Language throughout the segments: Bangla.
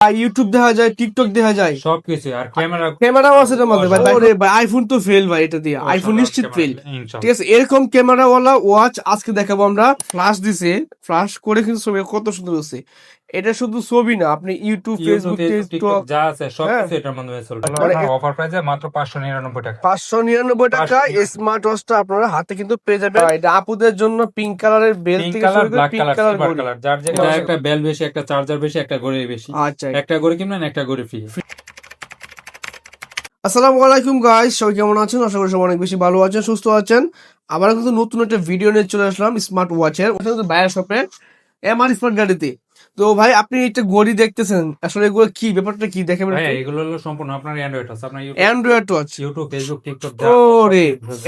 ইউটিউব দেখা যায়, টিকটক দেখা যায়, সবকিছু আর ক্যামেরাও আছে এটার মধ্যে ভাই। অসাধারণ। ওরে ভাই, আইফোন তো ফেল ভাই, এটা দিয়ে আইফোন অসাধারণ নিশ্চিত ক্যামেরা, ফেল। ঠিক ইনশাল্লাহ। আছে, এরকম ক্যামেরাওয়ালা ওয়াচ আজকে দেখাবো আমরা। ফ্লাশ দিছে, ফ্লাশ করে কিন্তু ছবি কত সুন্দর হচ্ছে। এটা শুধু ছবি না, আপনি YouTube, YouTube, Facebook, Facebook, TikTok TikTok, যা আছে হ্যাঁ, সবকিছু এটার মধ্যে চলবে। মানে আপনার অফার প্রাইসে মাত্র 599 টাকা। 599 টাকায় 599 স্মার্ট ওয়াচটা আপনারা হাতে কিন্তু পেয়ে যাবেন। এটা আপুদের জন্য পিঙ্ক কালারের বেল পিঙ্ক থেকে কালার, শুরু করে black pink colour, colour silver ঘড়ি। কালার, যার যেটা একটা বেল বেশি, একটা চার্জার বেশি, একটা ঘড়ি বেশি। আচ্ছা, একটা ঘড়ি কিনবেন, একটা ঘড়ি ফ্রি। আসসালামু আলাইকুম গাইস, সবাই কেমন আছেন? আশা করি সবাই অনেক বেশি ভালো আছেন, সুস্থ আছেন। আবার কিন্তু নতুন একটা ভিডিও নিয়ে চলে আসলাম স্মার্ট ওয়াচের, ওটা কিন্তু বায়ার শপে এমআর স্মার্ট গাড়িতে। তো ভাই, আপনি একটা ঘড়ি দেখতেছেন, আসলে এগুলো কি, ব্যাপারটা কি দেখেন? ভাই এগুলো হলো সম্পূর্ণ আপনার অ্যান্ড্রয়েড আছে। আপনার Android watch. YouTube, Facebook, TikTok ওরে,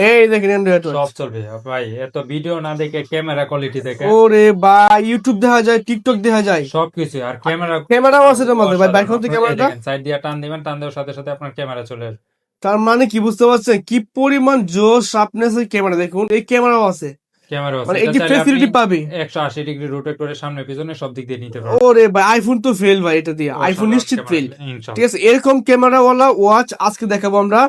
এই দেখেন অ্যান্ড্রয়েড ওয়াচ। সব চলবে ভাই। এত ভিডিও না দেখে ক্যামেরা কোয়ালিটি দেখে ওরে ভাই, ইউটিউব দেখা যায়, টিকটক দেখা যায়, সবকিছু আর ক্যামেরাও আছে এটার মধ্যে ভাই। বাইক হতে ক্যামেরাটা সাইড দিয়ে টান দিবেন, টান দেওয়ার সাথে সাথে আপনার ক্যামেরা চলে আসবে। তার মানে কি বুঝতে পারছেন কি পরিমাণ জোস শার্পনেস এর ক্যামেরা? দেখুন, এই ক্যামেরাও আছে, ক্যামেরা আছে, মানে এটা এই যে চাইলে আপনি ফেসিলিটি পাবে। 180 ডিগ্রি রোটেট করে সামনে পিছনে সব দিক দিয়ে নিতে পারবেন। ওরে ভাই, আইফোন তো ফেল ভাই, এটা দিয়ে আইফোন অসাধারণ নিশ্চিত ক্যামেরা, ফেল। ঠিক ইনশাল্লাহ। আছে, এরকম ক্যামেরাওয়ালা ওয়াচ আজকে দেখাবো আমরা।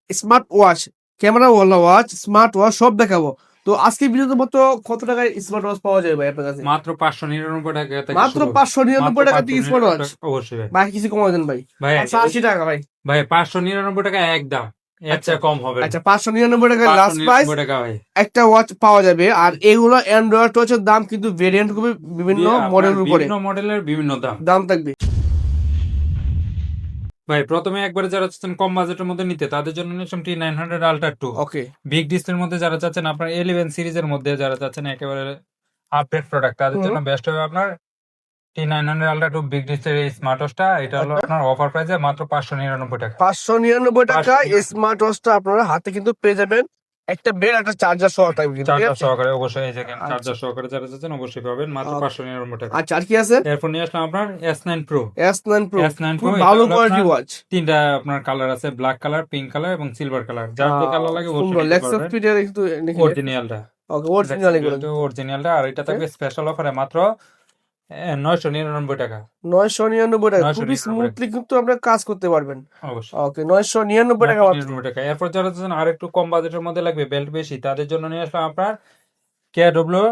স্মার্ট ওয়াচ, ক্যামেরাওয়ালা ওয়াচ, স্মার্ট ওয়াচ সব দেখাবো। তো আজকে ভিডিওতে মতো কত টাকায় স্মার্ট ওয়াচ পাওয়া যায় ভাই আপনার কাছে? মাত্র 599 টাকা থেকে মাত্র শুরু। 599 টাকা থেকে স্মার্ট ওয়াচ। অবশ্যই ভাই। ভাই কিছু কমাই দেন ভাই। ভাই 580 টাকা ভাই। ভাই 599 টাকা একদম, এর আচ্ছা, চেয়ে কম হবে না। আচ্ছা, 599 টাকা লাস্ট প্রাইস 599 টাকা ভাই। একটা ওয়াচ পাওয়া যাবে। আর এগুলো অ্যান্ড্রয়েড ওয়াচের দাম কিন্তু ভেরিয়েন্ট হবে, বিভিন্ন আপনার মডেলের উপরে বিভিন্ন মডেলের বিভিন্ন দাম। দাম থাকবে। ভাই প্রথমে একবারে যারা চাচ্ছেন কম বাজেটের মধ্যে নিতে, তাদের জন্য নিলাম T900 আলট্রা 2। ওকে, বিগ ডিসপ্লের মধ্যে যারা চাচ্ছেন, আপনার 11 সিরিজের মধ্যে যারা চাচ্ছেন একেবারে আপডেট প্রোডাক্ট, তাদের জন্য বেস্ট হবে আপনার T900 আলট্রা 2 বিগ ডিসপ্লের এই স্মার্ট ওয়াচটা। এটা হলো আপনার অফার প্রাইসে মাত্র 599 টাকা। 599 টাকা স্মার্ট ওয়াচটা আপনারা হাতে কিন্তু পেয়ে যাবেন। একটা বেল, একটা চার্জার সহ থাকবে কিন্তু, ঠিক চার্জার আছে? সহকারে অবশ্যই, এই দেখেন আচ্ছা, চার্জার সহকারে যারা চাচ্ছেন অবশ্যই পাবেন মাত্র ওকে। 599 টাকা। আচ্ছা, আর কি আছে? এরপর নিয়ে আসলাম আপনার S9 Pro। S9 Pro, S9 খুব Pro ভালো কোয়ালিটি ওয়াচ। তিনটা আপনার কালার আছে, ব্ল্যাক কালার, পিঙ্ক কালার এবং সিলভার কালার। যার যে কালার লাগে সুন্দর অবশ্যই নিতে লেক্সাস পারবেন। স্পিডের একটু লিখে। অরিজিনালটা, ওকে, অরিজিনাল এগুলো। অরিজিনালটা। আর এটা থাকবে স্পেশাল অফারে মাত্র 999 টাকা। 999 টাকা, খুবই 999 স্মুথলি কিন্তু আপনারা কাজ করতে পারবেন। অবশ্যই ওকে, 999 টাকা মাত্র। 999 টাকা। এরপর যারা চাচ্ছেন আর একটু কম বাজেটের মধ্যে লাগবে, বেল্ট বেশি, তাদের জন্য নিয়ে আসলাম আপনার KW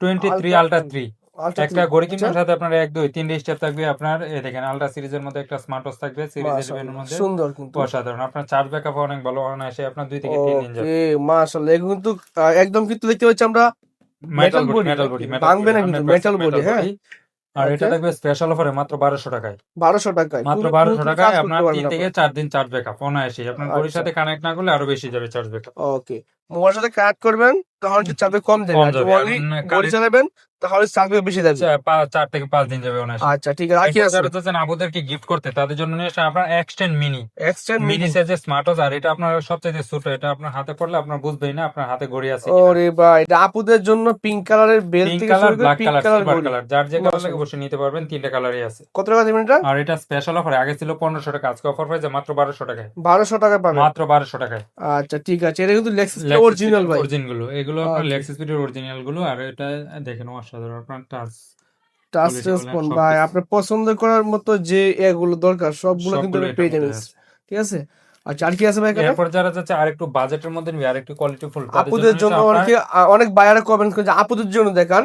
23 আলট্রা 3। আলট্রা একটা 3, ঘড়ি আচ্ছা, কিনবেন, সাথে আপনার 1 2 3 স্টেপ থাকবে। আপনার এই দেখেন আলট্রা সিরিজের মধ্যে একটা স্মার্ট ওয়াচ থাকবে, সিরিজ 11 এর মাশাআল্লাহ মধ্যে। সুন্দর কিন্তু। অসাধারণ, আপনার চার্জ ব্যাকআপ অনেক ভালো, অনায়াসে আপনার 2 থেকে 3 দিন যাবে। ওকে, মাশাআল্লাহ, এগুলো কিন্তু একদম কিন্তু দেখতে পাচ্ছি আমরা metal metal body, body, metal body, metal ভাঙবে বডি, না কিন্তু, 100% মেটাল বডি, মেটাল হ্যাঁ। বডি। আর এটা ওকে, থাকবে স্পেশাল অফারে মাত্র 1200 টাকায়। 1200 টাকায় মাত্র খুবই 1200 smoothly টাকায় কাজ আপনার করতে 3 পারবেন থেকে আপনারা। 4 দিন চার্জ ব্যাকআপ অনায়াসে। আপনার ঘড়ির আচ্ছা, সাথে কানেক্ট না করলে আরো বেশি যাবে চার্জ ব্যাকআপ। ওকে, মোবাইলের সাথে কানেক্ট করবেন তখন কি চার্জে কম যাবে, কম আর যাবে। আর যদি ঘড়ি চালাবেন তাহলে চার্জে বেশি যাবে। 4 থেকে 5 দিন যাবে অনায়াসে। আচ্ছা, ঠিক আছে, আর কি এরপর আছে? যারা চাচ্ছেন আপুদেরকে গিফট করতে, তাদের জন্য নিয়ে আসেন আপনার extend mini. Extend mini mini. সাইজের স্মার্ট ওয়াচ। আর এটা আপনার সবচেয়ে ছোট, এটা আপনার হাতে পড়লে আপনার বুঝবেই না আপনার হাতে ঘড়ি আছে কিনা। ওরে ভাই, এটা আপুদের জন্য পিঙ্ক কালারের বেল পিঙ্ক থেকে কালার, শুরু করে black pink colour, colour silver ঘড়ি। কালার, যার যে কালার লাগে মাশাআল্লাহ, অবশ্যই নিতে পারবেন। 3টা কালারই আছে। কত টাকা দিবেন এটা? আর এটা স্পেশাল অফার, আগে ছিল 1500 টাকা, আজকে অফার প্রাইসে মাত্র 1200 টাকায়। 1200 টাকা পাবেন। মাত্র 1200 টাকায়। আচ্ছা, ঠিক আছে, এটা কিন্তু লেক্সাস অরিজিনাল ভাই। অরিজিনাল গুলো, এগুলো আপনার ওকে, লেক্স স্পিডের অরিজিনাল গুলো। আর এটা দেখেন অসাধারণ, আপনার টাচ টাচ কোয়ালিটি বলেন রেসপন্স ভাই, সবকিছু, আপনার পছন্দ করার মতো যে এগুলো দরকার সবগুলো কিন্তু সবগুলো আপনি এটার পেয়ে মধ্যে যাবেন। আছে। ঠিক আছে, আচ্ছা, আর কি আছে ভাই এখানে? এরপর যারা চাচ্ছে আর একটু বাজেটের মধ্যে নিবে, আর একটু কোয়ালিটি ফুল, তাদের জন্য আপুদের জন্য হচ্ছে আপনার অনেকে অনেক বায়ারে কমেন্ট করে যে আপুদের জন্য দেখান।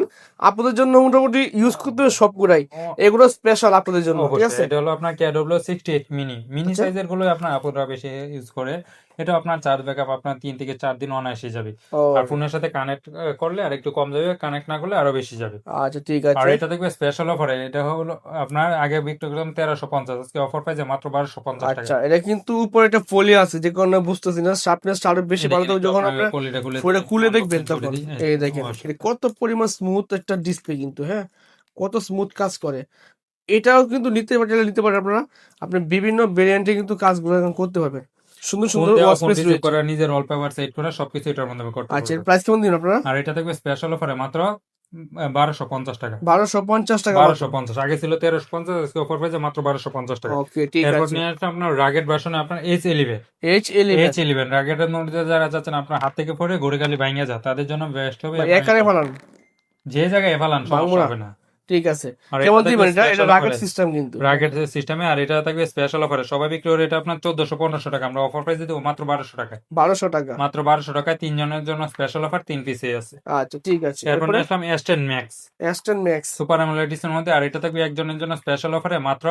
আপুদের জন্য মোটামুটি ইউজ করতে হবে সবগুলাই, এগুলো স্পেশাল আপুদের জন্য, ঠিক অবশ্যই আছে? এটা হলো আপনার KW 68 মিনি। মিনি আচ্ছা, সাইজের গুলো আপনার আপুরা বেশি ইউজ করে। এটা আপনার চার্জ ব্যাকআপ আপনার 3 থেকে 4 দিন অনায়াসে যাবে। ও আর ফোনের সাথে কানেক্ট করলে আর একটু কম যাবে, কানেক্ট না করলে আরো বেশি যাবে। আচ্ছা, ঠিক আর আছে। এটা দেখবে স্পেশাল অফারে, এটা হলো আপনার আগে বিক্রি করলাম 1350, আজকে অফার প্রাইসে মাত্র 1250 টাকা। আচ্ছা, এটা কিন্তু উপরে একটা ফলি আছে, যে কারণে বুঝতেছি না, শার্পনেস আরো বেশি ভালো দেখেন থাকবে একটু যখন আপনাকে আপনার পলিটা খুলে ফোনটা খুলে দেখবেন আনবক্সিং করে তখন। দিই। এই দেখেন এটা কত পরিমাণ স্মুথ একটা ডিসপ্লে কিন্তু, হ্যাঁ, কত স্মুথ কাজ করে। এটাও কিন্তু নিতে পারেন আপনারা। আপনি বিভিন্ন ভেরিয়েন্টে কিন্তু কাজগুলো এখন করতে পারবেন। সুন্দর ফোন সুন্দর দেওয়া, ওয়াচ ফোন স্পেস রিসিভ রয়েছে। করা, নিজের ওয়ালপেপার সেট করা সবকিছু এটার মধ্যে করতে আচ্ছা, পারবেন। প্রাইস কেমন দিন আপনারা? আর এটা থাকবে স্পেশাল অফারে মাত্র 1250 টাকা। 1250 টাকা মাত্র। 1250, আগে ছিল 1350, আজকে অফার প্রাইসে মাত্র 1250 টাকা। ওকে, ঠিক এরপর আছে। নিয়ে আসলে আপনার রাগেট ভার্সনে আপনার H11। H11 H11 রাগেটের মধ্যে যারা চাচ্ছেন আপনার হাত থেকে পড়ে ঘড়ি খালি ভাঙিয়ে যায়, তাদের জন্য বেস্ট হবে। ভাই, একারে ফালান, যে জায়গায় ফালান ভাঙবো সমস্যা না। হবে না। ঠিক আছে। আর কেমন এটা দিবেন থাকবে এটা? এটা স্পেশাল রাকেট অফারে, সিস্টেম কিন্তু। রাকেট সিস্টেমে। আর এটা থাকবে স্পেশাল অফারে, সবাই বিক্রি করে এটা আপনার 1400-1500 টাকা, আমরা অফার প্রাইসে দেবো মাত্র 1200 টাকায়। 1200 টাকা। মাত্র 1200 টাকায় 3 জনের জন্য স্পেশাল অফার, 3 পিসে আছে। আচ্ছা ঠিক আছে। এরপর এরপরে নিয়ে আসলাম S10 Max S10 Max super AMOLED এডিশনের মধ্যে, আর এটা থাকবে একজনের জন্য স্পেশাল অফারে মাত্র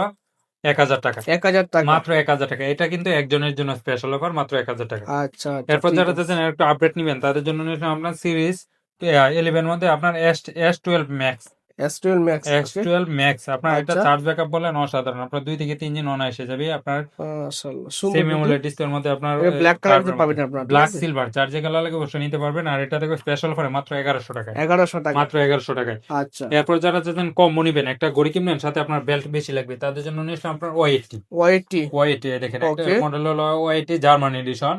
1000 টাকা। 1000 টাকা। মাত্র 1000 টাকা, এটা কিন্তু একজনের জন্য স্পেশাল অফার, মাত্র 1000 টাকা। আচ্ছা আচ্ছা এরপর ঠিক যারা আছে। চাচ্ছেন একটু আপডেট নিবেন তাদের জন্য নিলাম আপনার সিরিজ 11 মধ্যে আপনার S12 Max। S12 max. ওকে। S12 Max আপনার এটা আচ্ছা চার্জ ব্যাকআপ বলেন অসাধারণ, আপনার 2 থেকে 3 দিন অনায়াসে যাবে। আপনার মাশাআল্লাহ সুন্দর সেমি কিন্তু। অ্যামোলেড ডিসপ্লের মধ্যে আপনার এটা ব্ল্যাক কালার পাবেন আপনারা, ঠিক ব্ল্যাক আছে? সিলভার চার্জে কালার লাগে অবশ্যই নিতে পারবেন। আর এটা থেকে স্পেশাল অফারে মাত্র 1100 টাকায়। 1100 টাকা। মাত্র 1100 টাকায়। আচ্ছা এরপর যারা চাচ্ছেন কম্বো নিবেন, একটা ঘড়ি কিনবেন সাথে আপনার বেল্ট বেশি লাগবে, তাদের জন্য নিশ্চয় আপনার O80। 180। দেখেন একটা ওকে। মডেল হলো O80 জার্মান এডিশন।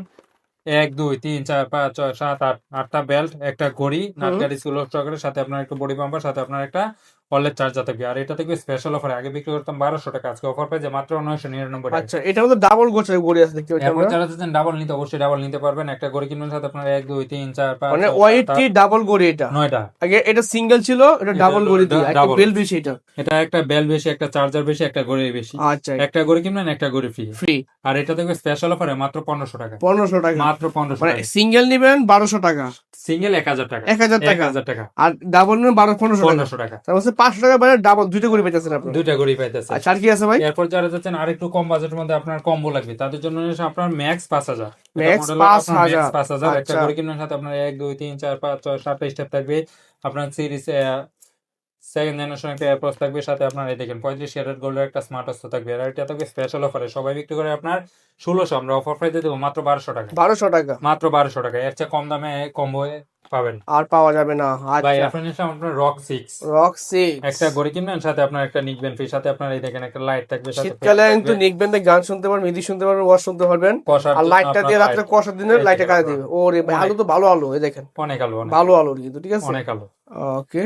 1 2 3 4 5 6 7 8 8টা বেল্ট, একটা ঘড়ি, হুম। নাটগাড়ি স্কুল সহকারে, সাথে আপনার একটা বডি পাম্পার, সাথে আপনার একটা ওয়ালেট চার্জার থাকবে। আর এটা থাকবে স্পেশাল অফারে, আগে বিক্রি করতাম 1200 টাকা, আজকে অফার পেয়েছে মাত্র 999 টাকা। আচ্ছা এটা মধ্যে ডাবল গোছের গড়ি আছে দেখতে পাচ্ছি এরপর আমরা। যারা চাচ্ছেন ডাবল নিতে, অবশ্যই ডাবল নিতে পারবেন। একটা ঘড়ি কিনবেন সাথে আপনার 1 2 3 4 5 মানে 6 7 180 8 ডাবল গড়ি এটা। 9টা। আগে এটা সিঙ্গেল ছিল, এটা এটা ডাবল হলো গড়ি দিয়ে একটা ডাবল, বেল বেশি এটা। এটা একটা বেল বেশি, একটা চার্জার বেশি, একটা ঘড়ি বেশি। আচ্ছা একটা ঘড়ি কিনবেন একটা ঘড়ি ফ্রি। ফ্রি। আর এটা দেখবে স্পেশাল অফারে মাত্র 1500 টাকা। 1500 টাকা। মাত্র 1500 মানে টাকা। সিঙ্গেল নিবেন 1200 টাকা, সিঙ্গেল 1000 টাকা। 1000 টাকা। 1000 টাকা। আর ডাবল নিবেন 1500 টাকা। 1500 টাকা। তার মানে 500 টাকা বাইরে ডাবল দুইটা গড়ি পেতেছেন আপনি। দুইটা ঘড়ি পাইতেছে। আচ্ছা আর কি আছে ভাই? এরপর যারা যাচ্ছেন আরেকটু কম বাজেটের মধ্যে আপনার কম্বো লাগবে, তাদের জন্য হচ্ছে আপনার ম্যাক্স 5000। Max max 5000। 5000 একটা আচ্ছা ঘড়ি কিনবেন সাথে আপনার 1 2 3 4 5 6 7টা স্টেপ থাকবে। আপনার সিরিজ সেকেন্ড জেনারেশন একটা এয়ারপডস থাকবে, সাথে আপনার এই দেখেন 35 ক্যারেট গোল্ডের একটা স্মার্ট ওয়াচ থাকবে। আর এটা থাকবে স্পেশাল অফারে, সবাই বিক্রি করে আপনার 1600, আমরা অফার প্রাইসে দেবো মাত্র 1200 টাকা। 1200 টাকা। মাত্র 1200 টাকা, এর চেয়ে কম দামে কম্বো পাবেন। আর পাওয়া যাবে না। ভাই আচ্ছা এখন নিশ্চয় আপনার রক 6 রক 6। একটা ঘড়ি কিনবেন সাথে আপনার একটা নিকবেন ফ্রি, সাথে আপনার এই দেখেন একটা লাইট থাকবে, সাথে শীতকালে কিন্তু নিক ব্যান্ডে গান শুনতে পারবেন, মিউজিক শুনতে পারবেন, ওয়াজ শুনতে পারবেন। কষার আর জন্য লাইটটা আপনার দিয়ে রাত্রে light। কষার দিনে এই লাইটে দেখেন কাজে আপনার দিবে। ওরে ভাই আলো তো ভালো আলো, এই দেখেন অনেক আলো, অনেক ভালো আলো কিন্তু, ঠিক আছে? অনেক আলো। ওকে।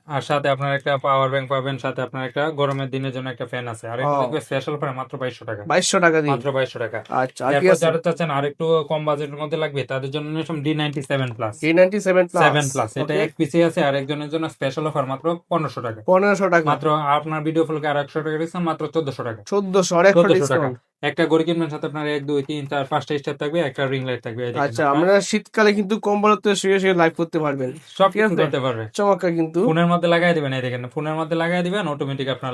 আর সাথে আপনার একটা পাওয়ার ব্যাংক পাবেন, সাথে আপনার একটা গরমের দিনের জন্য একটা ফ্যান আছে। আর এটা ও দেখবে স্পেশাল অফারে মাত্র 2200 টাকা। 2200 টাকা দিই। মাত্র 2200 টাকা। আচ্ছা আর কি এরপর আছে? যারা চাচ্ছেন আর একটু কম বাজেটের মধ্যে লাগবে তাদের জন্য নিলাম D97 plus. D97 7 plus. Plus এটা ওকে এক পিসে আছে, আর একজনের জন্য স্পেশাল অফার মাত্র 1500 টাকা। 1500 টাকা। মাত্র আপনার ভিডিও ফলকে আর 100 টাকা ডিসকাউন্ট, মাত্র 1400 টাকা। 1400 আর 100 1400 টাকা। ডিসকাউন্ট। একটা ঘড়ি কিনবেন সাথে আপনার 1 2 3 4 5টা স্টেপ থাকবে, একটা রিং লাইট থাকবে। এই দেখেন আচ্ছা আপনার আমরা শীতকালে কিন্তু কম্বলতে শুয়ে শুয়ে লাইভ করতে পারবেন, সব ঠিক কিছু আছে? করতে পারবে। চমৎকার কিন্তু। ফোনের মধ্যে লাগাই দিবেন, এই দেখেন ফোনের মধ্যে লাগাই দিবেন, অটোমেটিক আপনার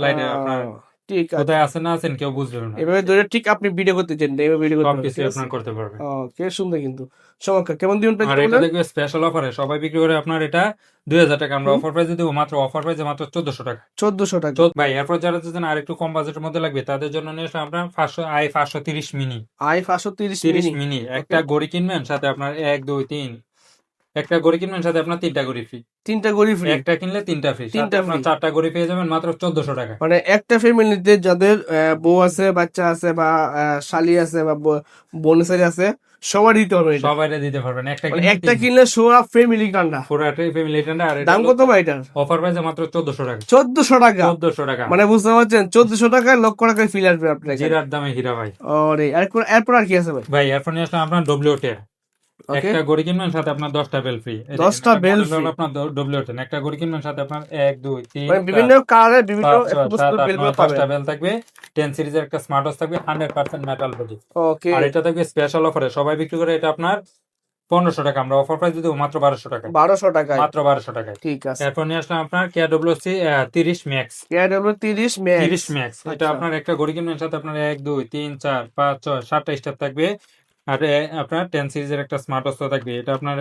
লাইটে আপনার ঠিক আছে। কোথায় আছেন না আছেন কেউ বুঝবে না। এভাবে ধরে ঠিক আপনি ভিডিও করতে চান, এভাবে ভিডিও করতে সবকিছু পারবেন, আপনার করতে পারবেন। ওকে সুন্দর কিন্তু চমৎকার। কেমন দিবেন আর এটা দেখবে স্পেশাল অফারে, সবাই বিক্রি করে আপনার এটা 2000 টাকা, আমরা অফার প্রাইসে দেবো মাত্র অফার প্রাইসে মাত্র 1400 টাকা। 1400 টাকা। ভাই এরপর যারা চাচ্ছেন আর একটু কম বাজেটের মধ্যে লাগবে তাদের জন্য নিয়ে আসলাম আপনার 530 মিনি। I 530 30 mini. মিনি একটা ঘড়ি কিনবেন সাথে আপনার 1 2 3 একটা ঘড়ি কিনবেন সাথে আপনার 3টা ঘড়ি ফ্রি। 3টা গড়ি ফ্রি। একটা কিনলে 3টা ফ্রি, সাথে 3টা আপনার ফ্রি। 4টা ঘড়ি পেয়ে যাবেন মাত্র 1400 টাকা। মানে একটা ফ্যামিলিতে যাদের বউ আছে, বাচ্চা আছে, বা শালি আছে, বা বোনেসারি আছে, সবার দিতে হবে এটা। সবাই দিতে পারবেন, একটা মানে কিনলে একটা কিনলে সোয়া ফ্যামিলি ঠান্ডা। পুরোটাই ফ্যামিলি ঠান্ডা। আর দাম কত ভাই এটার? অফার প্রাইসে মাত্র 1400 টাকা। 1400 টাকা। 1400 টাকা, মানে বুঝতে পারছেন 1400 টাকায় লক্ষ টাকায় ফিল আসবে আপনার। জিরার দামে হীরা ভাই। ওরে এরপর আর কি আছে ভাই? ভাই এরপর নিয়ে আসলাম আপনার W10 ওকে একটা ঘড়ি কিনবেন সাথে আপনার 10টা বেল ফ্রি। 10টা বেল ফ্রি। আপনার W10 একটা ঘড়ি কিনবেন সাথে আপনার 1 2 3 মানে বিভিন্ন কালারের বিভিন্ন 5 6 সুন্দর 7 সুন্দর 8 বেলগুলো 9 পাবেন। 10টা বেল থাকবে। 10 সিরিজের একটা স্মার্ট ওয়াচ থাকবে 100% মেটাল বডি। ওকে আর এটা থাকবে স্পেশাল অফারে, সবাই বিক্রি করে এটা আপনার 1500 টাকা, আমরা অফার প্রাইস দেবো মাত্র 1200 টাকা। 1200 টাকায়। মাত্র 1200 টাকায়। ঠিক আছে। এরপর নিয়ে আসলাম আপনার KWC 30 max. KW 30 max. 30 max এটা আচ্ছা। আপনার একটা ঘড়ি কিনবেন সাথে আপনার 1 2 3 4 5 6 7টা স্টেপ থাকবে। আর আপনার 10 সিরিজের একটা স্মার্ট ওয়াচ থাকবে। এটা আপনার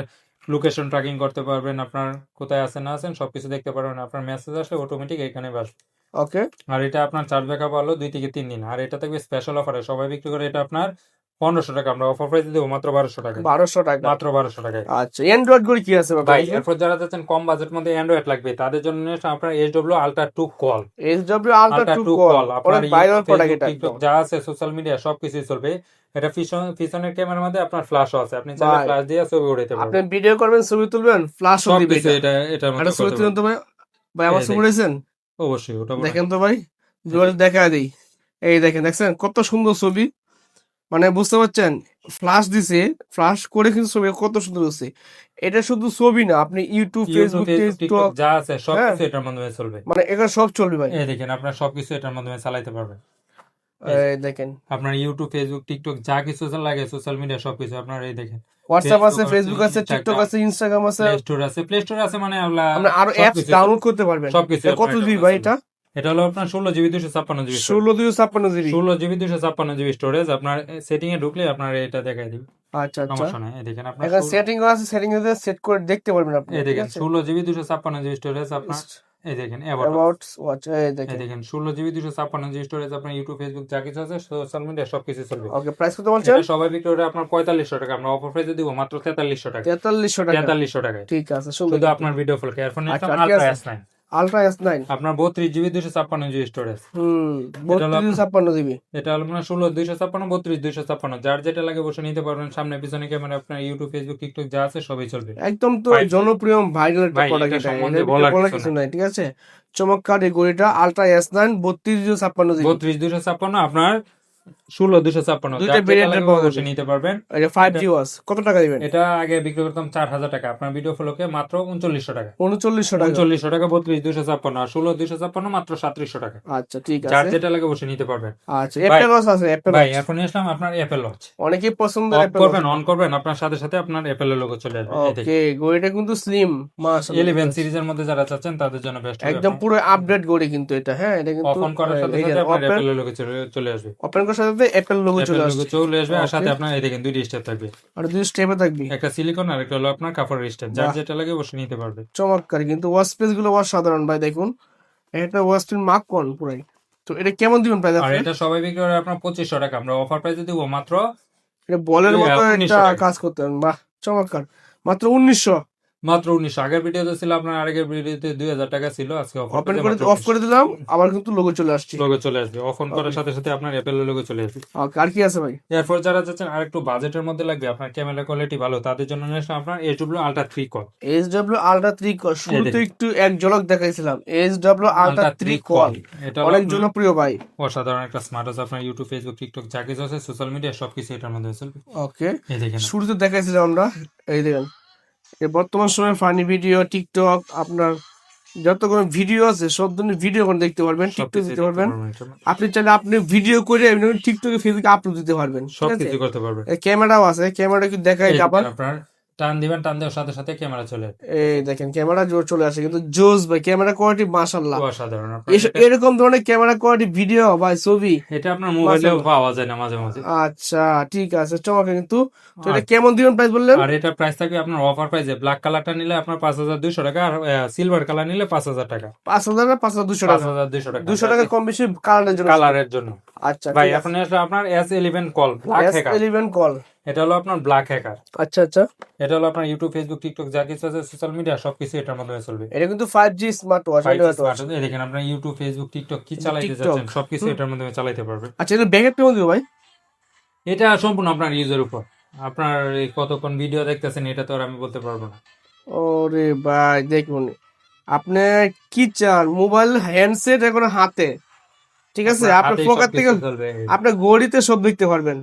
লোকেশন ট্র্যাকিং করতে পারবেন, আপনার কোথায় আছেন না আছেন সবকিছু দেখতে পারবেন, আপনার মেসেজ আসলে অটোমেটিক এখানে আসবে। ওকে আর এটা আপনার চার্জ ব্যাকআপ হলো 2 থেকে 3 দিন। আর এটা থাকবে স্পেশাল অফারে, সবাই বিক্রি করে এটা আপনার 1500 টাকা, আমরা অফার প্রাইস দেবো মাত্র 1200 টাকা। 1200 টাকা। মাত্র 1200 টাকায়। আচ্ছা অ্যান্ড্রয়েড গুলো কি আছে ভাই ভাই? এরপর যারা চাচ্ছেন কম বাজেট মধ্যে অ্যান্ড্রয়েড লাগবে তাদের জন্য আপনার SW Ultra 2 call. SW Ultra Ultra 2 2 call call আপনার অনেক ভাইরাল ইউটিউব, প্রোডাক্ট ফেসবুক, এটা টিকটক একদম। যা আছে সোশ্যাল মিডিয়া সবকিছুই চলবে। এটা পিছনের ক্যামেরার মধ্যে আপনার ফ্ল্যাশও আছে, আপনি চাইলে ভাই, ফ্ল্যাশ দিয়ে ছবি উঠাতে আপনি পারবেন। ভিডিও করবেন, ছবি তুলবেন, ফ্ল্যাশও দিবে সবকিছু এটা। এটার মধ্যে একটা ছবি করতে তুলুন পারবেন। তো ভাই। ভাই আমার এই ছবি দেখেন। উঠেছেন? অবশ্যই ওটা দেখেন তো ভাই, জোরে দেখা দিই। এই দেখেন, দেখছেন কত সুন্দর ছবি। মানে বুঝতে পারছেন ফ্লাশ দিছে, ফ্লাশ করে কিন্তু ছবি কত সুন্দর হচ্ছে। এটা শুধু ছবি না, আপনি ইউটিউব, ফেসবুক, টিকটক টিকটক, যা আছে হ্যাঁ সবকিছু এটার মাধ্যমে চলবে। মানে এখানে সব চলবে ভাই। এই দেখেন আপনার সবকিছু এটার মাধ্যমে চালাইতে পারবেন। এই যে এই দেখেন আপনার ইউটিউব, ফেসবুক, টিকটক যা কিছু লাগে সোশ্যাল মিডিয়া সবকিছু আপনার এই দেখেন হোয়াটসঅ্যাপ আছে, ফেসবুক আছে, ফেসবুক আছে, টিকটক ইনস্টাগ্রাম, আছে, ইনস্টাগ্রাম আছে, প্লে স্টোর আছে মানে আপনি আরো অ্যাপস সবকিছু ডাউনলোড করতে পারবেন। সবকিছু এটা কত আপনার জিবি এটার ভাই মধ্যে এটা? চলবে। এটা হলো আপনার 16 GB 256 GB storage. 16 256 GB. 16 GB 256 GB storage. আপনার সেটিং এ ঢুকলে আপনার এটা দেখাই দিবে, আচ্ছা আচ্ছা, সমস্যা নাই। এই দেখেন আপনার এখানে সেটিং আছে, সেটিং এ সেট করে দেখতে পারবেন আপনি, এই ঠিক দেখেন আছে। 16 জিবি 256 জিবি স্টোরেজ আপনার। এই দেখেন অ্যাবাউট, অ্যাবাউট ওয়াচ, এই এই দেখেন। দেখেন 16 জিবি 256 জিবি স্টোরেজ আপনার ইউটিউব, ফেসবুক যা কিছু আছে সোশ্যাল মিডিয়া সবকিছু চলবে। ওকে, প্রাইস কত বলছেন? এটা সবাই বিক্রি করে আপনার 4500 টাকা, আমরা অফার প্রাইসে দিব মাত্র 4300 টাকা। 4300 টাকা। 4300 টাকায় ঠিক আছে, সুন্দর। শুধু আপনার ভিডিও ফোন এয়ারফোন আচ্ছা, নিলাম আর কি আলট্রা আছে? S9 আলট্রা S9, আপনার 32 জিবি 256 জিবি স্টোরেজ। হুম, এটা হলো 32 256 জিবি। এটা হলো আপনার 16 256 32 256, যার যেটা লাগে বসে নিতে পারবেন। সামনে পিছনে ক্যামেরা, আপনার ইউটিউব, ফেসবুক, টিকটক যা আছে সবই চলবে। একদম তো ভাই, জনপ্রিয় ভাইরাল একটা ভাই প্রোডাক্ট এটা এটা, সম্বন্ধে এটার ভিতরে বলার বলার কিছু কিছু নাই। নাই, ঠিক আছে। চমৎকার এই ঘড়িটা আলট্রা S9 32 256 জিবি। 32 256 আপনার 16 256, দুইটা যার যেটা ভেরিয়েন্টের লাগে পাওয়া বসে যাবে। নিতে পারবেন। এটা এটা 5G ওয়াচ, কত টাকা দিবেন? এটা আগে বিক্রি করতাম 4000 টাকা, আপনার ভিডিও ফ্লোকে মাত্র 3900 টাকা। 3900 টাকা। 3900 টাকা 32 256, আর 16 256 মাত্র 3700 টাকা। আচ্ছা, ঠিক যার আছে। যেটা লাগে বসে নিতে পারবেন। আচ্ছা, ভাই, অ্যাপেল ওয়াচ আছে, অ্যাপেল ভাই ওয়াচ এখন আসলাম আপনার অ্যাপেল ওয়াচ। অনেকেই পছন্দের অফ অ্যাপেল ওয়াচ। করবেন, অন করবেন, আপনার সাথে সাথে আপনার অ্যাপেলের লোগো চলে আসবে। এই দেখেন ওকে, ঘড়িটা কিন্তু স্লিম, মাশাআল্লাহ, 11 সিরিজের মধ্যে যারা চাচ্ছেন তাদের জন্য বেস্ট হবে। একদম পুরো আপডেট ঘড়ি কিন্তু এটা, হ্যাঁ এটা কিন্তু অন করার সাথে সাথে আপনার অ্যাপেলের লোগো চলে আসবে। ওপেন করার সাথে সাথে অ্যাপেল লোগো অ্যাপেল চলে লোগো আসছে। চলে আসবে, আর সাথে ওকে, আপনার এই দেখেন দুইটা স্টেপ থাকবে, আর দুই স্টেপে থাকবি। একটা সিলিকন আর একটা হলো আপনার কাপড়ের স্টেপ, যার বাহ, যেটা লাগে বসে নিতে পারবে। চমৎকার কিন্তু ওয়াচ পেজ গুলো অসাধারণ ভাই, দেখুন এটা ওয়াচ পেজ মাখন পুরাই। তো এটা কেমন দিবেন প্রাইস আর আপনি? এটা সবাই বিক্রি করে আপনার 2500 টাকা, আমরা অফার প্রাইসে দিব মাত্র এটা বলের মতো 1900 একটা টাকা। কাজ করতে পারেন, বাহ চমৎকার, মাত্র 1900। মাত্র 1900। আগের ভিডিওতে ছিল আপনার, আগের ভিডিওতে 2000 টাকা ছিল, আজকে অফার ওপেন প্রাইসে করে মাত্র অফ করে দিলাম, আবার কিন্তু লোগো চলে আসছে। লোগো চলে আসবে। অন করার ওকে, সাথে সাথে আপনার অ্যাপেলের লোগো চলে আসবে। ওকে, আর কি আছে ভাই? এরপর যারা চাচ্ছেন আর একটু বাজেটের মধ্যে লাগবে, আপনার ক্যামেরা কোয়ালিটি ভালো, তাদের জন্য নিয়ে আসলাম আপনার HW ultra 3 call. SW ultra 3 call, এই শুরুতে দেখেন একটু এক ঝলক দেখাইছিলাম, SW ultra ultra 3 3 call, call. এটা হলো অনেক আপনার জনপ্রিয় ভাই। অসাধারণ একটা স্মার্ট ওয়াচ, আপনার ইউটিউব, ফেসবুক, টিকটক যা কিছু আছে সোশ্যাল মিডিয়া সবকিছু এটার মধ্যে চলবে। ওকে, এই দেখেন শুরুতে দেখাইছিলাম আমরা, এই দেখেন এই বর্তমান সময়ে ফানি ভিডিও, টিকটক, আপনার যত কোনো ভিডিও আছে সব ধরনের ভিডিও করে দেখতে পারবেন, টিকটক সবকিছু দিতে দেখতে পারবেন। পারবেন এটার মধ্যে। আপনি চাইলে আপনি ভিডিও করে টিকটকে, ফেসবুকে আপলোড দিতে পারবেন, ঠিক আছে। সবকিছু করতে পারবেন। ক্যামেরাও আছে, ক্যামেরা কি দেখাই এই আবার, আপনার টান দিবেন, টান দেওয়ার সাথে সাথে ক্যামেরা চলে আসবে। এই দেখেন ক্যামেরা জোর চলে আসে কিন্তু জোস ভাই, ক্যামেরা কোয়ালিটি মাশাআল্লাহ। অসাধারণ। আপনার এটা এরকম ধরনের ক্যামেরা কোয়ালিটি ভিডিও বা ছবি, এটা আপনার মোবাইলেও পাওয়া যায় না মাঝে মাঝে। আচ্ছা ঠিক আছে, চমৎকার কিন্তু। তো এটা কেমন দিবেন প্রাইস বললেন? আর এটা প্রাইস থাকবে আপনার অফার প্রাইসে, ব্ল্যাক কালারটা নিলে আপনার 5200 টাকা, আর সিলভার কালার নিলে 5000 টাকা। 5000 না 5200 টাকা? 5200 টাকা 200 টাকা কম বেশি কালারের জন্য। কালারের জন্য। আচ্ছা ভাই ঠিক আছে। এখন আসলে আপনার S11 call black hacker. S11 call, এটা হলো আপনার ব্ল্যাক হ্যাকার। আচ্ছা আচ্ছা, এটা হলো আপনার ইউটিউব, ফেসবুক, টিকটক যা কিছু আছে সোশ্যাল মিডিয়া সবকিছু এটার মধ্যে চলবে। এটা কিন্তু 5G smart watch, 5G smart. এই দেখেন আপনার ইউটিউব, ফেসবুক, টিকটক কি চালাইতে টিকটক, চাচ্ছেন সবকিছু এটার মধ্যে চালাইতে পারবেন। আচ্ছা এটা ব্যাকআপ কেমন দিবে ভাই? এটা সম্পূর্ণ আপনার ইউজের উপর, আপনার এই কতক্ষণ ভিডিও দেখতেছেন এটা তো আর আমি বলতে পারবো না। ওরে ভাই দেখুন, আপনি কি চান, মোবাইল হ্যান্ডসেট এখন হাতে, ঠিক আছে, আপনার হাতেই পকেট থেকে সবকিছু চলবে। আপনার ঘড়িতে সব দেখতে পারবেন,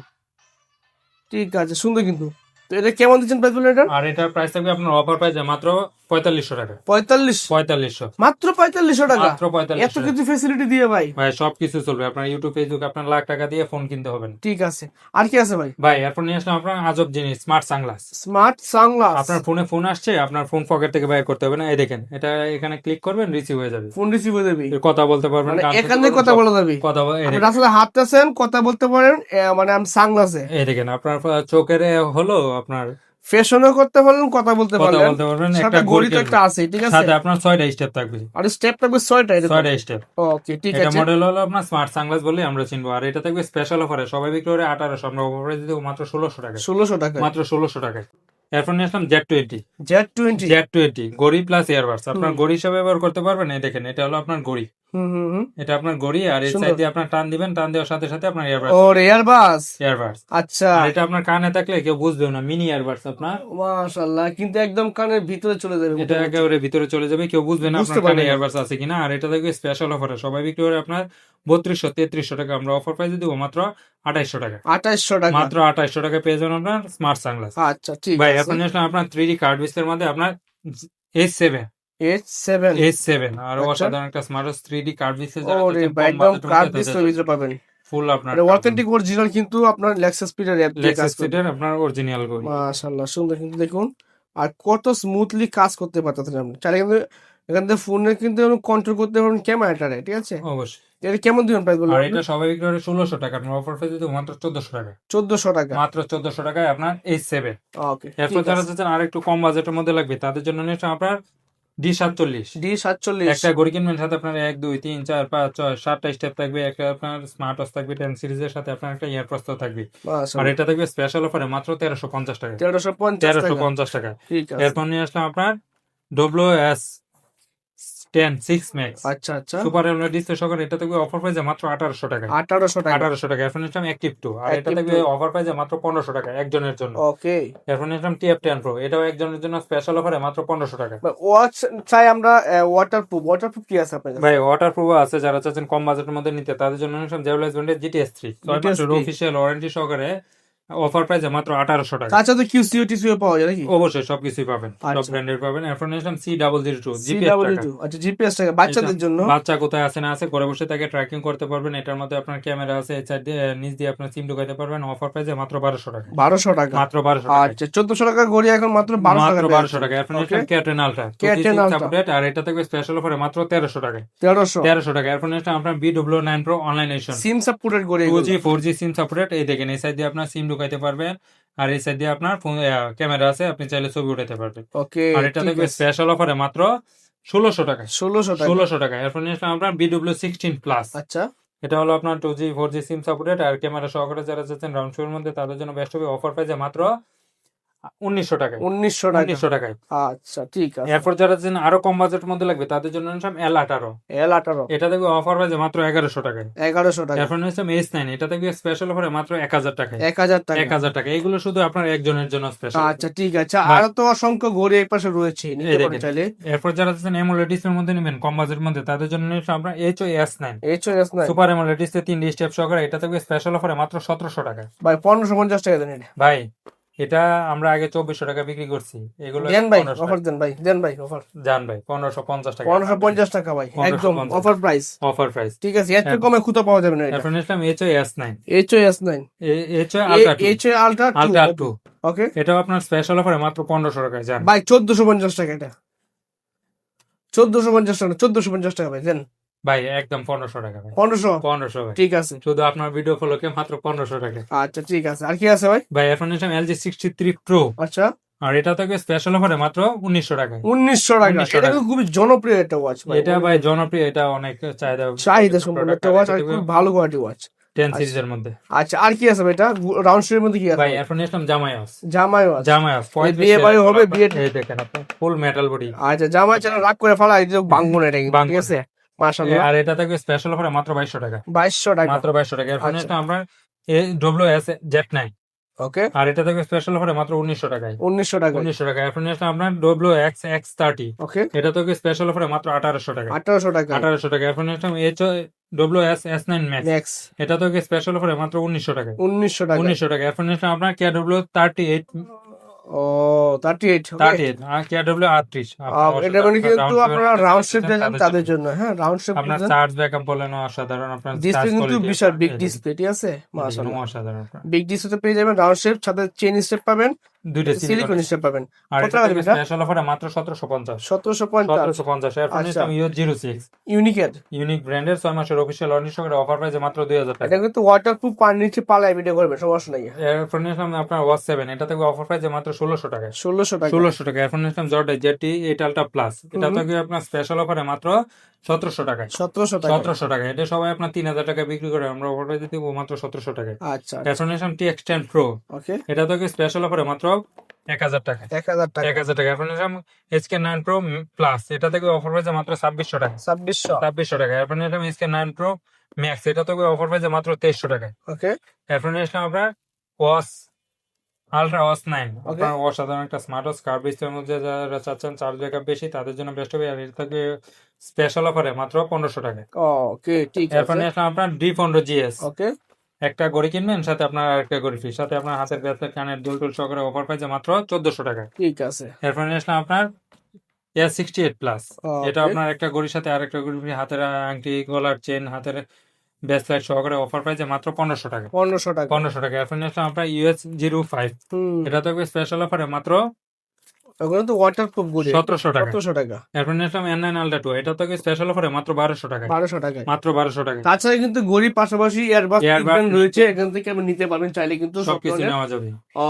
ঠিক আছে, সুন্দর কিন্তু। তো এটা কেমন দিচ্ছেন প্রাইস বললেন এটা? আর এটার প্রাইস থাকবে আপনার অফার প্রাইস মাত্র 4500 টাকা। 4500, 4500, মাত্র 4500 টাকা, মাত্র এত 4500 কিছু ফেসিলিটি দিয়ে ভাই। ভাই সবকিছু চলবে। আপনার ইউটিউব, ফেসবুক আপনার লাখ টাকা দিয়ে ফোন কিনতে হবে না। ঠিক আছে, আর কি আছে ভাই? ভাই এরপর নিয়ে আসলাম আপনার আজব জিনিস, স্মার্ট সানগ্লাস। স্মার্ট সানগ্লাস, আপনার ফোনে ফোন আসছে, আপনার ফোন পকেট থেকে বাইর করতে হবে না। এই দেখেন এটা এখানে ক্লিক করবেন, রিসিভ হয়ে যাবে। ফোন রিসিভ হয়ে যাবে, এর কথা বলতে পারবেন, মানে গান শুনতে এখানে পারবেন, কথা সব বলা যাবে, কথা এই আপনি দেখেন। আসলে হাঁটতেছেন কথা বলতে পারেন, মানে আমি সানগ্লাসে এই দেখেন আপনার চোখের হলো আপনার ফ্যাশনও করতে পারলেন, কথা বলতে কথা পারলেন, বলতে পারবেন। সাথে একটা ঘড়ি তো ঘড়ি একটা আছে, ঠিক আছে, সাথে আপনার 6টা স্টেপ থাকবে। আর স্টেপ থাকবে 6টা, এরকম 6টা স্টেপ। ওকে ঠিক এটা আছে। মডেল হলো আপনার স্মার্ট সানগ্লাস বলে আমরা চিনবো। আর এটা থাকবে স্পেশাল অফারে, সবাই বিক্রি করে 1800, আমরা অফারে দিতে মাত্র 1600 টাকা। 1600 টাকা, মাত্র 1600 টাকায়। এরপর নিয়ে আসলাম Z20। Z20, Z20 ঘড়ি প্লাস ইয়ারবাডস, আপনার ঘড়ি হিসাবে ব্যবহার করতে পারবেন। এই দেখেন এটা হলো আপনার ঘড়ি, হুম হুম হুম এটা আপনার ঘড়ি, আর এই সুন্দর। সাইড দিয়ে আপনার টান দিবেন, টান দেওয়ার সাথে সাথে আপনার ইয়ারবাডস ওর এয়ারবাস। ইয়ারবাডস আচ্ছা, আর এটা আপনার কানে থাকলে কেউ বুঝবেও না, মিনি ইয়ারবাডস আপনার। মাশাআল্লাহ, কিন্তু একদম কানের ভিতরে চলে যাবে এটা মোটামুটি। একেবারে ভিতরে চলে যাবে, কেউ বুঝবে না বুঝতে আপনার কানে পারবে না। ইয়ারবাডস আছে কিনা। আর এটা দেখবে স্পেশাল অফারে সবাই বিক্রি করে আপনার 3200-3300 টাকা, আমরা অফার প্রাইসে দিব মাত্র 2800 টাকা। 2800 টাকা। মাত্র 2800 টাকা পেয়ে যাবেন আপনার স্মার্ট সানগ্লাস। আচ্ছা, ঠিক ভাই আছে। এখন আসলে আপনার 3D কার্ড বিস্টের মধ্যে আপনার S7 H7। S7 আর আচ্ছা, অসাধারণ একটা স্মার্ট 3D কার্ড বিস্টের যারা ওরে চাচ্ছেন ভাই, কম একদম বাজেটের কার্ভ মধ্যে ডিসপ্লের ভিতরে পাবেন। ফুল আপনার এটা অথেন্টিক অরিজিনাল, কিন্তু আপনার লেক্সাস স্পিডের অ্যাপ দিয়ে কাজ লেক্সাস করবে। সিটের আপনার অরিজিনাল ঘড়ি। মাশাআল্লাহ, সুন্দর কিন্তু দেখুন। আর কত স্মুথলি কাজ করতে পারতেছেন আপনি চাইলে কিন্তু এখান থেকে ফোনে কিন্তু কন্ট্রোল করতে পারবেন ক্যামেরাটারে, ঠিক আছে। অবশ্যই। এটা কেমন দিবেন প্রাইস বলুন আর আপনি? এটা সবাই বিক্রি করে 1600 টাকা, আপনার অফার প্রাইসে দিব মাত্র 1400 টাকা। 1400 টাকা। মাত্র 1400 টাকায় আপনার S7। ওকে, এরপর ঠিক যারা আছে। চাচ্ছেন আর একটু কম বাজেটের মধ্যে লাগবে তাদের জন্য নিচ্ছে আপনার D47। D47। একটা ঘড়ি কিনবেন, সাথে আপনার 1 2 3 4 5 6 7টা স্টেপ থাকবে, একটা আপনার স্মার্ট ওয়াচ থাকবে 10 সিরিজের সাথে, আপনার একটা ইয়ারপডস থাকবে। আর মাশাআল্লাহ, এটা থাকবে স্পেশাল অফারে মাত্র 1350 টাকা। 1350 টাকা। 1350 টাকা। ঠিক আছে। এরপর নিয়ে আসলাম আপনার WS10 6 Max আচ্ছা আচ্ছা, সুপার এমোলেড ডিসপ্লে সহকারে, এটা থাকবে অফার প্রাইসে মাত্র 1800 টাকা। 1800 টাকা। 1800 টাকা। এরপর নিলাম অ্যাক্টিভ 2, আর এটা Active থাকবে 2। অফার প্রাইসে মাত্র 1500 টাকা একজনের জন্য। ওকে। এরপর নিলাম TF10 Pro, এটাও একজনের জন্য স্পেশাল অফারে মাত্র 1500 টাকা। ওয়াচ চাই আমরা ওয়াটারপ্রুফ। ওয়াটারপ্রুফ কি আছে আপনার কাছে? ভাই ওয়াটার প্রুফ আছে, যারা চাচ্ছেন কম বাজেটের মধ্যে নিতে তাদের জন্য নিলাম জেবলাইজ ব্র্যান্ডের GTS3 6 GTS3। মাসের অফিশিয়াল ওয়ারেন্টি সহকারে, অফার প্রাইসে মাত্র 1800 টাকা। তাছাড়া তো কিউসিও টিসিও পাওয়া যায় নাকি? অবশ্যই সবকিছুই পাবেন, সব আচ্ছা। ব্র্যান্ডের পাবেন। এরপর নিলাম C002 জিপিএস টাকা। CW2। আচ্ছা, জিপিএস টাকা বাচ্চাদের জন্য। বাচ্চা কোথায় আছে না আছে ঘরে বসে তাকে ট্র্যাকিং করতে পারবেন। এটার মধ্যে আপনার ক্যামেরা আছে, এই সাইড দিয়ে নিচ দিয়ে আপনার সিম ঢুকাইতে পারবেন। অফার প্রাইসে মাত্র 1200 টাকা। 1200 টাকা। মাত্র 1200 টাকা। আচ্ছা, 1400 টাকার ঘড়ি এখন মাত্র 1200 মাত্র টাকা। 1200 টাকা। এরপর ওকে, নিলাম K10 Ultra K10 Ultra। Update, আর এটা থাকবে স্পেশাল অফারে মাত্র 1300 টাকা। 1300। 1300 টাকা। এরপর নিলাম আপনার BW9 Pro online addition SIM supported ঘড়ি 2G 4G সিম সাপোর্টেড। এই দেখেন এই সাইড দিয়ে আপনার সিম ঢুকাইতে পারবেন, আর এই সাইড দিয়ে আপনার ফোন ক্যামেরা আছে, আপনি চাইলে ছবি উঠাতে পারবেন। ওকে, আর এটা ঠিক থাকবে আছে। স্পেশাল অফারে মাত্র 1600 টাকা। 1600 টাকা। 1600 টাকা। এরপর নিয়ে আসলাম আপনার BW16 প্লাস, আচ্ছা, এটা হলো আপনার 2G 4G সিম সাপোর্টেড আর ক্যামেরা সহকারে, যারা চাচ্ছেন রাউন্ড শোর মধ্যে তাদের জন্য বেস্ট হবে। অফার প্রাইসে মাত্র 1900 টাকায়। 1900 টাকা। 1900 টাকায়। আচ্ছা, ঠিক আছে। এরপর যারা চাচ্ছেন আরো কম বাজেটের মধ্যে লাগবে তাদের জন্য নিলাম L18, L18। এটা দেখবে অফার প্রাইসে মাত্র 1100 টাকায়। 1100 টাকা। এরপর নিলাম S9, এটা দেখবে স্পেশাল অফারে মাত্র 1000 টাকায়। 1000 টাকা। 1000 টাকা। এগুলো শুধু আপনার একজনের জন্য স্পেশাল। আচ্ছা, ঠিক আছে। ভাই, আরো তো অসংখ্য ঘড়ি এই পাশে রয়েছে, এই নিতে পারেন দেখেন। চাইলে। এরপর যারা চাচ্ছেন AMOLED ডিসপ্লের মধ্যে নেবেন কম বাজেটের মধ্যে তাদের জন্য নিলাম আপনার HOS9 HOS9। Super AMOLED display 3D step সহকারে, এটা থাকবে স্পেশাল অফারে মাত্র 1700 টাকা। ভাই 1550 টাকা দেন এটা। ভাই এটা আমরা আগে 2400 টাকা বিক্রি করছি, এগুলো দেন ভাই, 1500 অফার টাকা। দেন ভাই, দেন ভাই অফার। জান ভাই 1550 টাকা। 1550 টাকা ভাই, একদম 1550 অফার প্রাইস। Offer price. ঠিক আছে, এর থেকে কমে খুঁজে পাওয়া যাবে না এটা। এরপর নিলাম HOS9 HOS9। HO Ultra 2 HO Ultra 2। Ultra 2, ওকে এটাও আপনার স্পেশাল অফারে মাত্র 1500 টাকায়। জান ভাই, 1450 টাকা এটা। 1450 টাকা না, 1450 টাকা ভাই দেন। ভাই একদম 1500 টাকা ভাই। 1500। 1500 ভাই, ঠিক আছে। শুধু আপনার ভিডিও ফলোকে মাত্র 1500 টাকা। আচ্ছা, ঠিক আছে। আর কি আছে ভাই? ভাই এরপর নিলাম LG 63 Pro, আচ্ছা, আর এটা থাকবে স্পেশাল অফারে মাত্র 1900 টাকায়। 1900 টাকা। 1900 এটা টাকা। কিন্তু খুবই জনপ্রিয় একটা ওয়াচ ভাই। এটা ভাই জনপ্রিয়, এটা অনেক চাহিদা চাহিদা সম্পন্ন একটা ওয়াচ, আর খুব ভালো কোয়ালিটি ওয়াচ। 10 সিরিজের মধ্যে। আচ্ছা, আর কি আছে ভাই? এটা রাউন্ড শেপের মধ্যে কি আছে? ভাই এখন নিলাম জামাইয়াস। জামাই ওয়াচ। জামাইয়াস বিয়ে বাড়ি হবে, বিয়ে। এই দেখেন আপনি ফুল মেটাল বডি। আচ্ছা, জামাই চালা রাগ করে ফেলা, এই যে ভাঙবো না এটা কিন্তু, ভাঙবো ঠিক আছে। মাশাআল্লাহ। আর এটা থাকবে স্পেশাল অফারে মাত্র 2200 টাকা। 2200 টাকা। মাত্র 2200 টাকা। এরপর আচ্ছা। নিলাম আমরা WS Z9, ওকে, আর এটা থাকবে স্পেশাল অফারে মাত্র 1900 টাকায়। 1900 টাকা। 1900 টাকা। এরপর নিলাম আপনার WX X30, ওকে, এটা থাকবে স্পেশাল অফারে মাত্র 1800 টাকা। 1800 টাকা। 1800 টাকা। এরপর নিলাম WS S9 Max, নেক্সট এটা থাকবে স্পেশাল অফারে মাত্র 1900 টাকা। 1900 টাকা। 1900 টাকা। এরপর নিলাম আপনার KW38 ও 38। ওকে, 38 আর KW38। এটা মানে কিন্তু আপনারা রাউন্ড শেপ দেন তাদের জন্য। হ্যাঁ, রাউন্ড শেপ আপনার দেন। চার্জ ব্যাকআপ বলেন অসাধারণ, আপনার ডিসপ্লে চার্জ কিন্তু কোয়ালিটি বিশাল বিগ ডিসপ্লে, ঠিক আছে। মাশাআল্লাহ, অসাধারণ। আপনার বিগ ডিসপ্লে পেয়ে যাবেন, রাউন্ড শেপ, সাথে চেইন স্টেপ পাবেন, দুইটা সিলিকন স্টেপ পাবেন। আর কত এটা টাকা থাকবে দিবেন এটা? স্পেশাল অফারে মাত্র 1750। 1750। 1750। এরপর আচ্ছা। নিলাম IO06 ইউনিকের। ইউনিক ব্র্যান্ডের 6 মাসের অফিশিয়াল ওয়ারেন্টি সহকারে, অফার প্রাইসে মাত্র 2000 টাকা। এটা কিন্তু ওয়াটারপ্রুফ, পানির নিচে পালায় ভিডিও করবে, সমস্যা নাই। এরপর নিলাম আপনার ওয়াচ 7, এটা থাকবে অফার প্রাইসে মাত্র 1600 টাকা। 1600 টাকা। 1600 টাকা। এরপর নিলাম জর্ডাই ZT 8 Ultra প্লাস, এটা থাকবে আপনার স্পেশাল অফারে মাত্র 1700 টাকায়। 1700 টাকা। 1700 টাকা। এটা সবাই আপনার 3000 টাকা বিক্রি করে, আমরা অফার প্রাইসে দিব মাত্র 1700 টাকায়। আচ্ছা, এরপর নিলাম TX10 Pro, ওকে, এটা থাকবে স্পেশাল অফারে মাত্র 1000 টাকা 1000 টাকা 1000 টাকা। এরপর নিলাম SK9 Pro প্লাস, এটা থেকে অফার প্রাইসে মাত্র 2600 টাকা 2600। 2600 টাকা। এরপর নিলাম SK9 Pro Max, এটা থেকে অফার প্রাইসে মাত্র 2300 টাকা। ওকে এরপর নিলাম আপনার ওয়াস আলট্রা ওয়াস 9, ওকে আপনার অসাধারণ একটা স্মার্ট ওয়াচ, কার্ভ ডিসপ্লের মধ্যে যারা চাচ্ছেন চার্জ ব্যাকআপ বেশি তাদের জন্য বেস্ট হবে। আর এটা থেকে স্পেশাল অফারে মাত্র 1500 টাকা। ওকে ঠিক এরপর আছে। নিলাম আপনার D15 GS, ওকে একটা ঘড়ি কিনবেন সাথে আপনার একটা ঘড়ি ফ্রি, সাথে আপনার হাতের ব্রেসলেট, কানের দুল টুল সহকারে অফার পাইছে মাত্র 1400 টাকা। ঠিক আছে। এরপর নিয়ে আসলাম আপনার S68 প্লাস, এটা ওকে আপনার একটা ঘড়ির সাথে আরেকটা ঘড়ি ফ্রি, হাতের আংটি, গলার চেন, হাতের ব্রেসলেট সহকারে অফার পাইছে মাত্র 1500 টাকা 1500 টাকা। 1500 টাকা। এরপর নিয়ে আসলাম আপনার US05, হুম, এটা তো স্পেশাল অফারে মাত্র ওগুলো তো ওয়াটারপ্রুফ গুলি। 1700 টাকা। 1700 টাকা। এরপর নিয়ে আসলাম N9 Ultra 2, এটা তো স্পেশাল অফারে মাত্র 1200 টাকা 1200 টাকায়। মাত্র 1200 টাকা। তাছাড়া কিন্তু গরিব পাশাপাশি এয়ারবাস Airbus রয়েছে, এখান থেকে আপনি নিতে পারবেন চাইলে কিন্তু সব সবকিছু ধরনের। নেওয়া যাবে।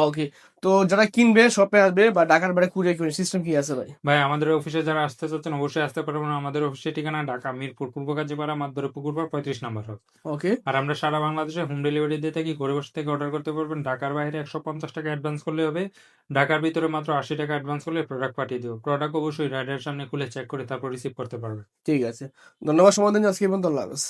ওকে, তো যারা কিনবে শপে আসবে বা ঢাকার বাইরে কুরিয়ার কিনবে, সিস্টেম কি আছে ভাই? ভাই আমাদের অফিসে যারা আসতে চাচ্ছেন অবশ্যই আসতে পারবেন। আমাদের অফিসের ঠিকানা ঢাকা মিরপুর পূর্ব কাজীপাড়া মাধ্যরে পুকুরপাড় 35 নম্বর রোড। ওকে আর আমরা সারা বাংলাদেশে হোম ডেলিভারি দিয়ে থাকি। ঘরে বসে থেকে অর্ডার করতে পারবেন। ঢাকার বাইরে 150 টাকা অ্যাডভান্স করলে হবে, ঢাকার ভিতরে মাত্র 80 টাকা অ্যাডভান্স করলে প্রোডাক্ট পাঠিয়ে দেবো। প্রোডাক্ট অবশ্যই রাইডারের সামনে খুলে চেক করে তারপর রিসিভ করতে পারবে। ঠিক আছে, ধন্যবাদ সময় দিন আজকে এই পর্যন্ত। আল্লাহ হাফেজ।